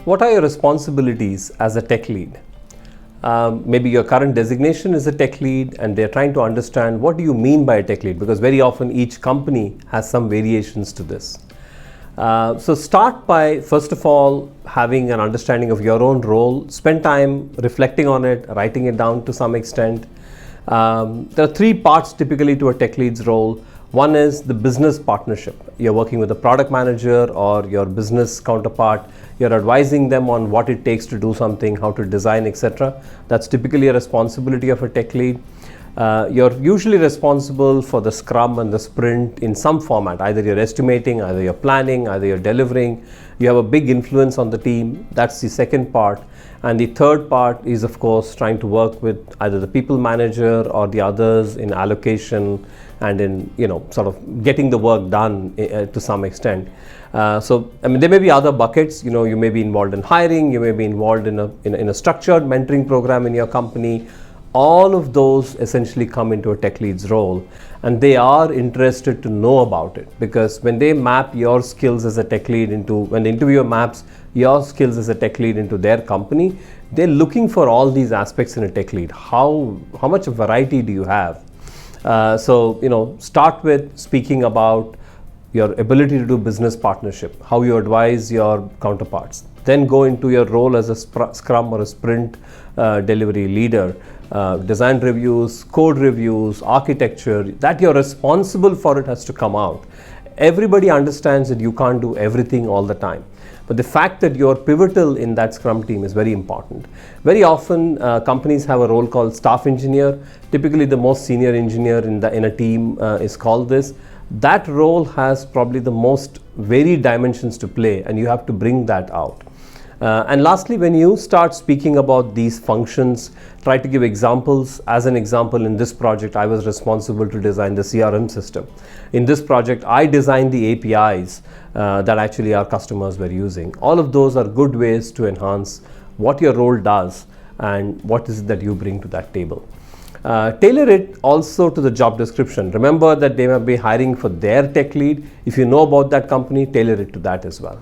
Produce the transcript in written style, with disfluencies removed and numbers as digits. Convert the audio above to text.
What are your responsibilities as a tech lead? Maybe your current designation is a tech lead and they're trying to understand what do you mean by a tech lead, because very often each company has some variations to this. So start by, first of all, having an understanding of your own role. Spend time reflecting on it, writing it down to some extent. There are three parts typically to a tech lead's role. One is the business partnership. You're working with a product manager or your business counterpart. You're advising them on what it takes to do something, how to design, etc. That's typically a responsibility of a tech lead. You're usually responsible for the Scrum and the sprint in some format. Either you're estimating, either you're planning, either you're delivering. You have a big influence on the team. That's the second part. And the third part is, of course, trying to work with either the people manager or the others in allocation and in, sort of getting the work done to some extent. There may be other buckets. You may be involved in hiring, you may be involved in a structured mentoring program in your company. All of those essentially come into a tech lead's role, and they are interested to know about it, because when they map your skills as a tech lead when the interviewer maps your skills as a tech lead into their company, they're looking for all these aspects in a tech lead. How much variety do you have? Start with speaking about your ability to do business partnership, how you advise your counterparts. Then go into your role as a Scrum or a sprint delivery leader. Design reviews, code reviews, architecture, that you're responsible for it has to come out. Everybody understands that you can't do everything all the time, but the fact that you're pivotal in that Scrum team is very important. Very often companies have a role called staff engineer. Typically the most senior engineer in a team is called this. That role has probably the most varied dimensions to play, and you have to bring that out. And lastly, when you start speaking about these functions, try to give examples. As an example, in this project, I was responsible to design the CRM system. In this project, I designed the APIs that actually our customers were using. All of those are good ways to enhance what your role does and what is it that you bring to that table. Tailor it also to the job description. Remember that they may be hiring for their tech lead. If you know about that company, tailor it to that as well.